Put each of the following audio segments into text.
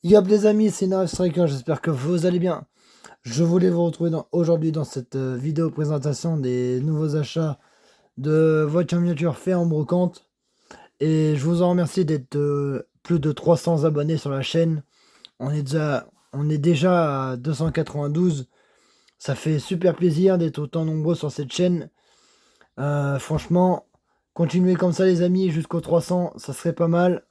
Yop les amis, c'est Narf Striker, j'espère que vous allez bien. Je voulais vous retrouver aujourd'hui dans cette vidéo présentation des nouveaux achats de voitures miniatures faits en brocante. Et je vous en remercie d'être plus de 300 abonnés sur la chaîne. On est déjà à 292. Ça fait super plaisir d'être autant nombreux sur cette chaîne. Franchement, continuez comme ça les amis, jusqu'aux 300, ça serait pas mal.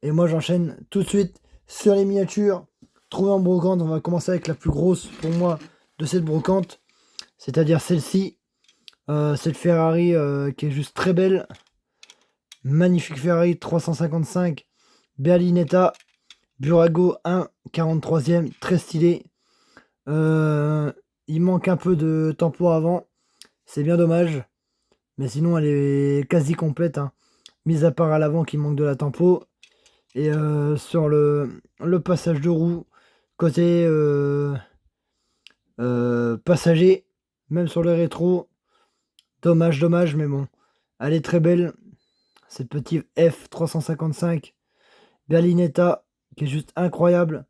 Et moi j'enchaîne tout de suite sur les miniatures trouvées en brocante. On va commencer avec la plus grosse pour moi de cette brocante, c'est-à-dire celle-ci. Cette Ferrari qui est juste très belle. Magnifique Ferrari 355 Berlinetta Burago 1 43e, très stylé. Il manque un peu de tempo avant, c'est bien dommage. Mais sinon elle est quasi complète, hein. Mis à part à l'avant qui manque de la tempo. Et sur le passage de roue, côté passager, même sur le rétro, dommage, mais bon, elle est très belle, cette petite F355 Berlinetta, qui est juste incroyable.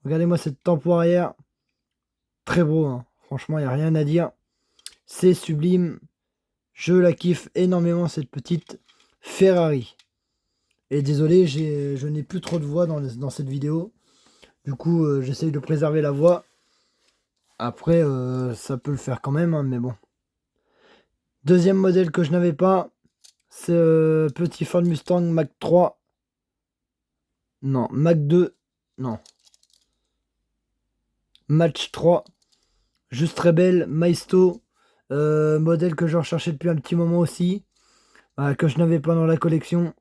Regardez-moi cette tempo arrière, très beau, hein. Franchement, il n'y a rien à dire, c'est sublime, je la kiffe énormément cette petite Ferrari. Et désolé, je n'ai plus trop de voix dans cette vidéo. Du coup, j'essaye de préserver la voix. Après, ça peut le faire quand même, hein, mais bon. Deuxième modèle que je n'avais pas, c'est petit Ford Mustang Mach 3. Non, Mach 2. Non. Match 3. Juste très belle. Maisto. Modèle que je recherchais depuis un petit moment aussi. Que je n'avais pas dans la collection.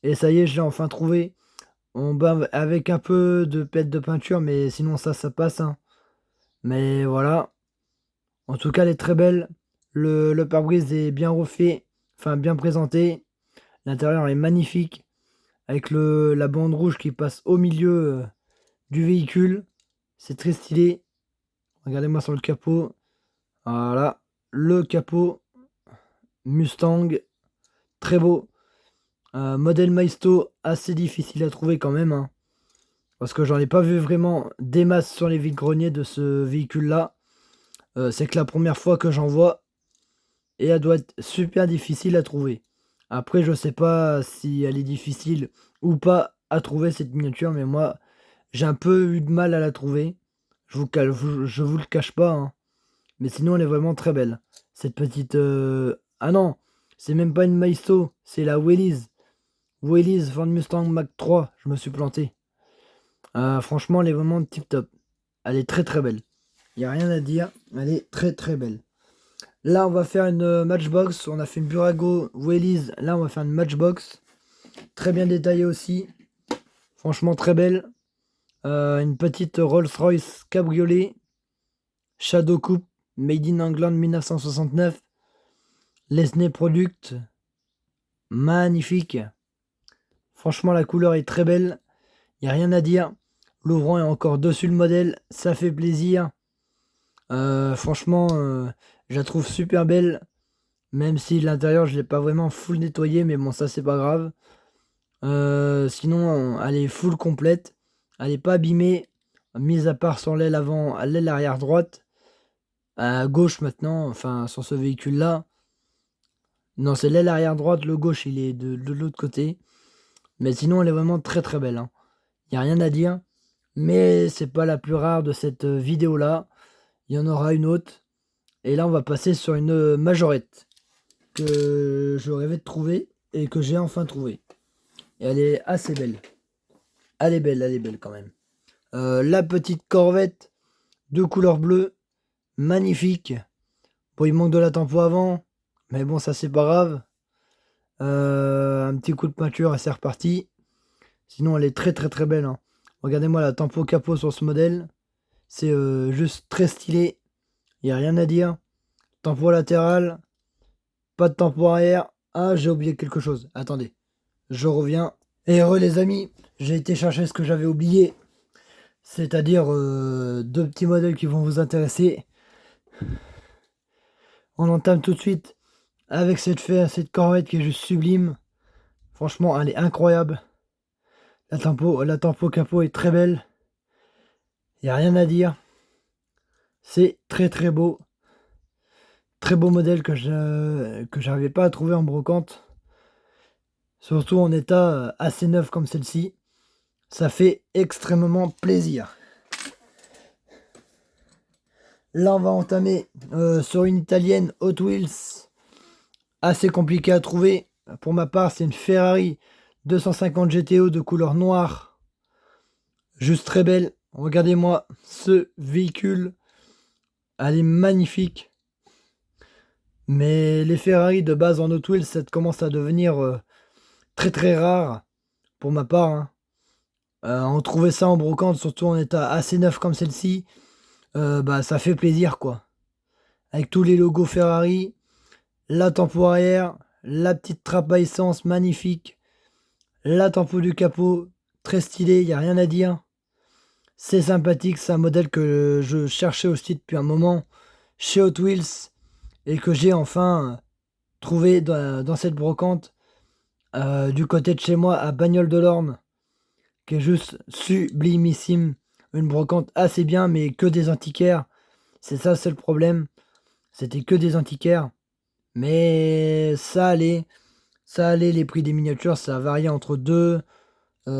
Et ça y est, je l'ai enfin trouvé. Avec un peu de pète de peinture, mais sinon ça passe, hein. Mais voilà. En tout cas, elle est très belle. Le pare-brise est bien refait, enfin bien présenté. L'intérieur est magnifique, avec la bande rouge qui passe au milieu du véhicule. C'est très stylé. Regardez-moi sur le capot. Voilà, le capot Mustang, très beau. Modèle Maisto, assez difficile à trouver quand même, hein, parce que j'en ai pas vu vraiment des masses sur les vides-greniers de ce véhicule-là. C'est que la première fois que j'en vois. Et elle doit être super difficile à trouver. Après, je sais pas si elle est difficile ou pas à trouver cette miniature, mais moi, j'ai un peu eu de mal à la trouver. Je vous le cache pas, hein. Mais sinon, elle est vraiment très belle. Cette petite... Ah non, c'est même pas une Maisto, c'est la Willys. Willys Ford Mustang Mach 3, je me suis planté. Franchement, elle est vraiment tip top. Elle est très très belle. Il n'y a rien à dire, elle est très très belle. Là, on va faire une matchbox. On a fait une Burago, Willys. Là, on va faire une matchbox. Très bien détaillée aussi. Franchement, très belle. Une petite Rolls-Royce Cabriolet. Shadow Coupe. Made in England 1969. Lesney Product. Magnifique. Franchement, la couleur est très belle. Il n'y a rien à dire. L'ouvrant est encore dessus le modèle. Ça fait plaisir. Franchement, je la trouve super belle. Même si l'intérieur, je l'ai pas vraiment full nettoyé. Mais bon, ça, c'est pas grave. Sinon, elle est full complète. Elle est pas abîmée. Mis à part sur l'aile avant, l'aile arrière droite. À gauche maintenant, enfin sur ce véhicule-là. Non, c'est l'aile arrière droite. Le gauche, il est de l'autre côté. Mais sinon, elle est vraiment très très belle, hein. Il n'y a rien à dire. Mais c'est pas la plus rare de cette vidéo-là. Il y en aura une autre. Et là, on va passer sur une majorette. Que je rêvais de trouver. Et que j'ai enfin trouvé. Et elle est assez belle. Elle est belle quand même. La petite Corvette de couleur bleue, magnifique. Bon, il manque de la tempo avant, mais bon, ça c'est pas grave. Un petit coup de peinture et c'est reparti. Sinon, elle est très très très belle, hein. Regardez-moi la tempo capot sur ce modèle. C'est juste très stylé. Il n'y a rien à dire. Tempo latéral, pas de tempo arrière. Ah, j'ai oublié quelque chose. Attendez, je reviens. Et heureux les amis, j'ai été chercher ce que j'avais oublié. C'est-à-dire deux petits modèles qui vont vous intéresser. On entame tout de suite avec cette Corvette qui est juste sublime. Franchement, elle est incroyable. La tempo capot est très belle. Il n'y a rien à dire. C'est très très beau. Très beau modèle que j'arrivais pas à trouver en brocante. Surtout en état assez neuf comme celle-ci. Ça fait extrêmement plaisir. Là, on va entamer sur une italienne Hot Wheels. Assez compliqué à trouver. Pour ma part, c'est une Ferrari 250 GTO de couleur noire. Juste très belle. Regardez-moi ce véhicule. Elle est magnifique. Mais les Ferrari de base en Hot Wheels, ça commence à devenir très très rare. Pour ma part, hein. On trouvait ça en brocante, surtout en état assez neuf comme celle-ci. Bah ça fait plaisir quoi. Avec tous les logos Ferrari, la tempo arrière, la petite trappe à essence magnifique, la tempo du capot, très stylé, il n'y a rien à dire. C'est sympathique, c'est un modèle que je cherchais aussi depuis un moment chez Hot Wheels et que j'ai enfin trouvé dans cette brocante du côté de chez moi à Bagnoles de l'Orne, qui est juste sublimissime. Une brocante assez bien, mais que des antiquaires. C'est ça, c'est le problème. C'était que des antiquaires. Mais ça allait, les prix des miniatures, ça variait entre 2, 6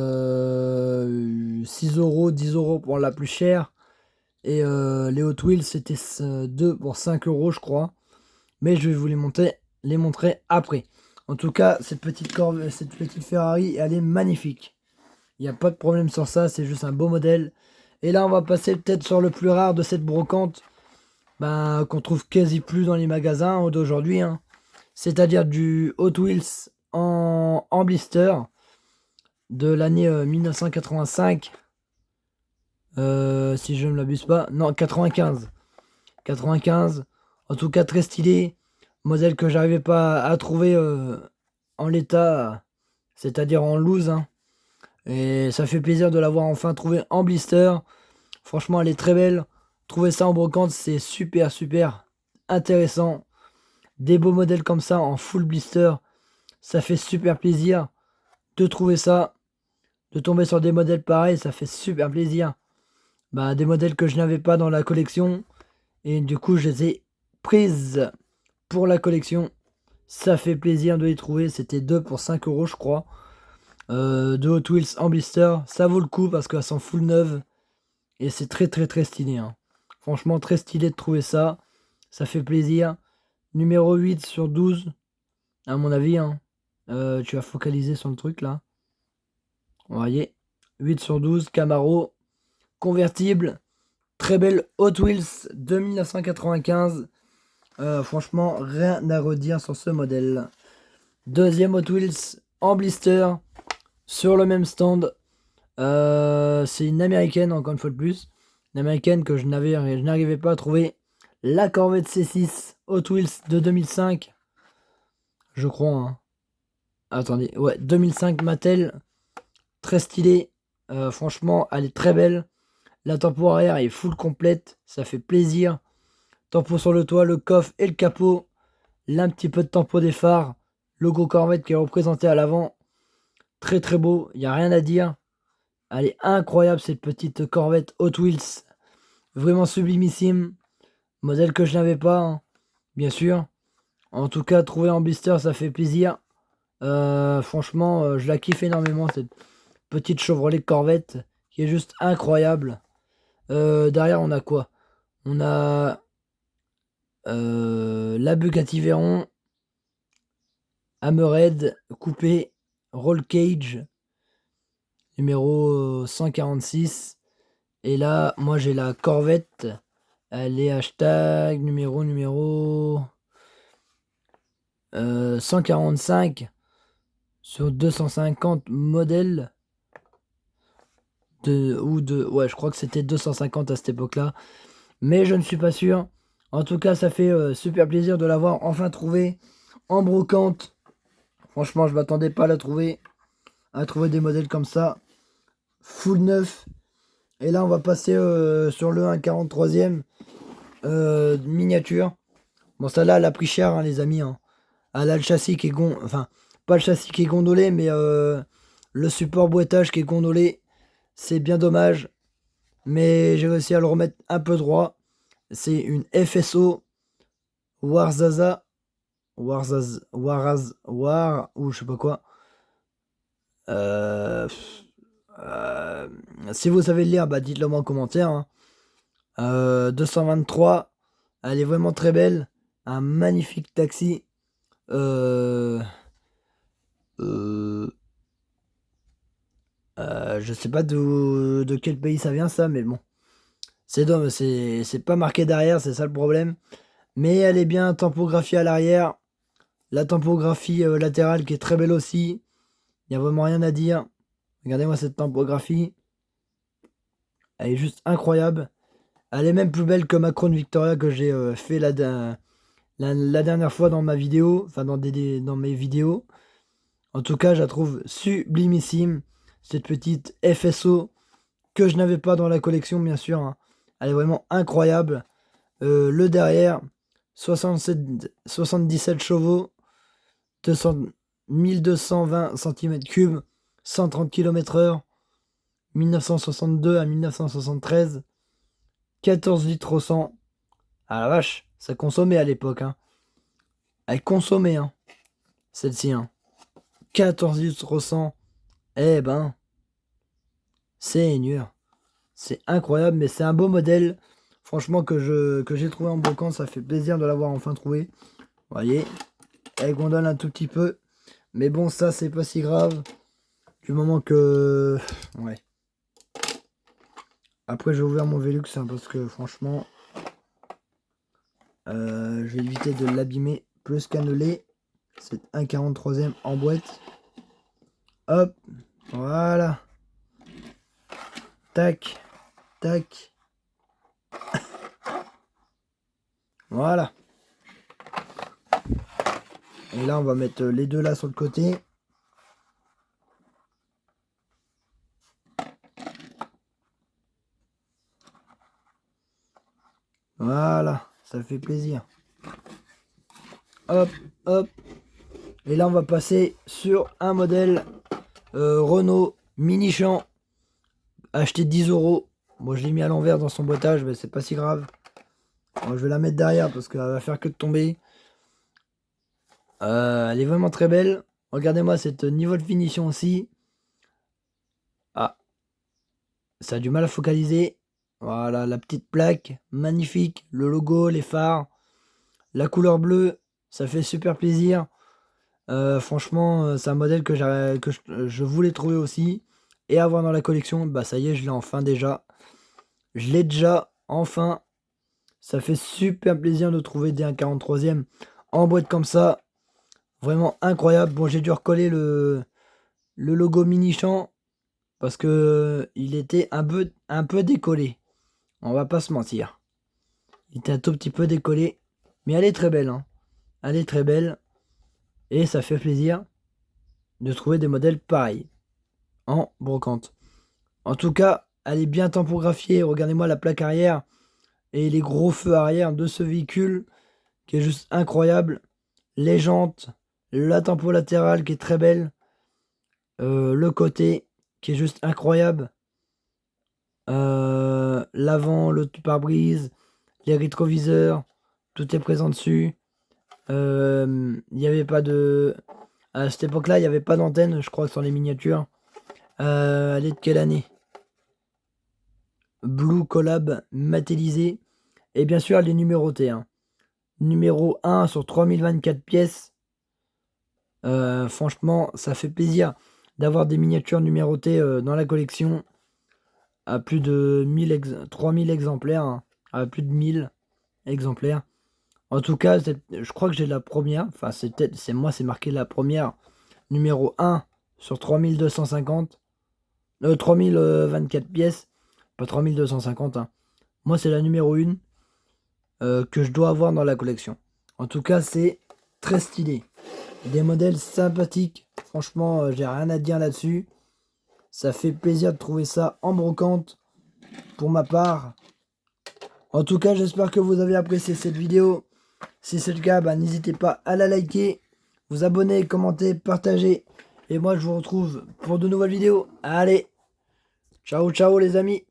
euros, 10 euros pour la plus chère. Et les Hot Wheels, c'était 2 pour 5 euros, je crois. Mais je vais vous les montrer après. En tout cas, cette petite Ferrari, elle est magnifique. Il n'y a pas de problème sur ça, c'est juste un beau modèle. Et là, on va passer peut-être sur le plus rare de cette brocante. Qu'on trouve quasi plus dans les magasins d'aujourd'hui, hein. C'est-à-dire du Hot Wheels en blister de l'année 1985, si je ne m'abuse pas, non 95, en tout cas très stylé, modèle que j'arrivais pas à trouver en l'état, c'est-à-dire en loose, hein. Et ça fait plaisir de l'avoir enfin trouvé en blister. Franchement, elle est très belle. Trouver ça en brocante, c'est super super intéressant. Des beaux modèles comme ça en full blister, ça fait super plaisir de trouver ça, de tomber sur des modèles pareils, ça fait super plaisir. Des modèles que je n'avais pas dans la collection et du coup je les ai prises pour la collection. Ça fait plaisir de les trouver, c'était 2 pour 5 euros je crois. De Hot Wheels en blister, ça vaut le coup parce qu'elles sont full neuves et c'est très très très stylé, hein. Franchement très stylé de trouver ça, ça fait plaisir. Numéro 8 sur 12, à mon avis, hein. Tu vas focaliser sur le truc là. Vous voyez, 8 sur 12, Camaro, convertible, très belle Hot Wheels de 1995. Franchement, rien à redire sur ce modèle. Deuxième Hot Wheels en blister, sur le même stand. C'est une américaine, encore une fois de plus. Une américaine que je n'arrivais pas à trouver. La Corvette C6 Hot Wheels de 2005. Je crois, hein. Attendez, ouais, 2005 Mattel. Très stylé. Franchement, elle est très belle. La tempo arrière est full complète. Ça fait plaisir. Tempo sur le toit, le coffre et le capot. Là, un petit peu de tempo des phares. Logo Corvette qui est représenté à l'avant. Très très beau. Il n'y a rien à dire. Elle est incroyable cette petite Corvette Hot Wheels. Vraiment sublimissime. Modèle que je n'avais pas, hein, bien sûr. En tout cas, trouver en blister, ça fait plaisir. Franchement, je la kiffe énormément cette petite Chevrolet Corvette qui est juste incroyable. Derrière, on a quoi? On a la Bugatti Veyron, Hammerhead coupé, Roll Cage, numéro 146. Et là, moi j'ai la Corvette. Elle est hashtag numéro 145 sur 250 modèles. Ouais, je crois que c'était 250 à cette époque-là. Mais je ne suis pas sûr. En tout cas, ça fait super plaisir de l'avoir enfin trouvé en brocante. Franchement, je m'attendais pas à la trouver. À trouver des modèles comme ça. Full neuf. Et là, on va passer sur le 1,43e miniature. Bon, celle-là, elle a pris cher, hein, les amis, hein. Elle a le châssis qui est enfin, pas le châssis qui est gondolé, mais Le support boîtage qui est gondolé, c'est bien dommage. Mais j'ai réussi à le remettre un peu droit. C'est une FSO Warzaza. Ou je sais pas quoi. Si vous savez le lire, bah dites-le moi en commentaire. Hein. 223. Elle est vraiment très belle. Un magnifique taxi. Je sais pas de quel pays ça vient ça, mais bon. C'est pas marqué derrière, c'est ça le problème. Mais elle est bien tampographiée à l'arrière. La tampographie latérale qui est très belle aussi. Il n'y a vraiment rien à dire. Regardez-moi cette tampographie. Elle est juste incroyable. Elle est même plus belle que ma Crown Victoria que j'ai fait la dernière fois dans ma vidéo. Enfin dans mes vidéos. En tout cas, je la trouve sublimissime. Cette petite FSO que je n'avais pas dans la collection, bien sûr. Hein. Elle est vraiment incroyable. Le derrière, 77 chevaux, 1220 cm3, 130 km/h, 1962 à 1973, 14 litres au 100. Ah la vache, ça consommait à l'époque. Hein. Elle consommait, hein, celle-ci. Hein. 14 litres au 100. Eh ben, c'est dur. C'est incroyable, mais c'est un beau modèle. Franchement, que j'ai trouvé en brocante, ça fait plaisir de l'avoir enfin trouvé. Vous voyez, elle gondole un tout petit peu. Mais bon, ça, c'est pas si grave. Du moment que... Ouais. Après, j'ai ouvert mon Velux, hein, parce que franchement... je vais éviter de l'abîmer plus cannelé. C'est un 43e en boîte. Hop. Voilà. Tac. Tac. Voilà. Et là, on va mettre les deux là sur le côté. Voilà, ça fait plaisir. Hop, hop. Et là, on va passer sur un modèle Renault Mini Champ. Acheté 10 euros. Bon, je l'ai mis à l'envers dans son boîtage, mais c'est pas si grave. Bon, je vais la mettre derrière parce qu'elle va faire que de tomber. Elle est vraiment très belle. Regardez-moi cette niveau de finition aussi. Ah, ça a du mal à focaliser. Voilà, la petite plaque, magnifique. Le logo, les phares, la couleur bleue, ça fait super plaisir. Franchement, c'est un modèle que je voulais trouver aussi. Et avoir dans la collection, bah ça y est, je l'ai enfin déjà. Je l'ai déjà, enfin. Ça fait super plaisir de trouver des 1,43e en boîte comme ça. Vraiment incroyable. Bon, j'ai dû recoller le logo mini champ parce que il était un peu décollé. On va pas se mentir. Il était un tout petit peu décollé. Mais elle est très belle. Hein. Elle est très belle. Et ça fait plaisir de trouver des modèles pareils en brocante. En tout cas, elle est bien tampographiée. Regardez-moi la plaque arrière et les gros feux arrière de ce véhicule qui est juste incroyable. Les jantes, la tempo latérale qui est très belle, le côté qui est juste incroyable, l'avant, le pare-brise, les rétroviseurs, tout est présent dessus. Il n'y avait pas de... À cette époque-là, il n'y avait pas d'antenne, je crois, sur les miniatures. Elle est de quelle année? Blue Collab matélisé. Et bien sûr, elle est numérotée. Hein. Numéro 1 sur 3024 pièces. Franchement, ça fait plaisir d'avoir des miniatures numérotées dans la collection. À plus de 3000 exemplaires. Hein, à plus de 1000 exemplaires. En tout cas, je crois que j'ai la première. Enfin, c'est moi, c'est marqué la première. Numéro 1 sur 3250. 3024 pièces. Pas 3250. Hein. Moi, c'est la numéro 1 que je dois avoir dans la collection. En tout cas, c'est très stylé. Des modèles sympathiques. Franchement, j'ai rien à dire là-dessus. Ça fait plaisir de trouver ça en brocante pour ma part. En tout cas, j'espère que vous avez apprécié cette vidéo. Si c'est le cas, bah, n'hésitez pas à la liker, vous abonner, commenter, partager Et moi, je vous retrouve pour de nouvelles vidéos. Allez, ciao, ciao les amis.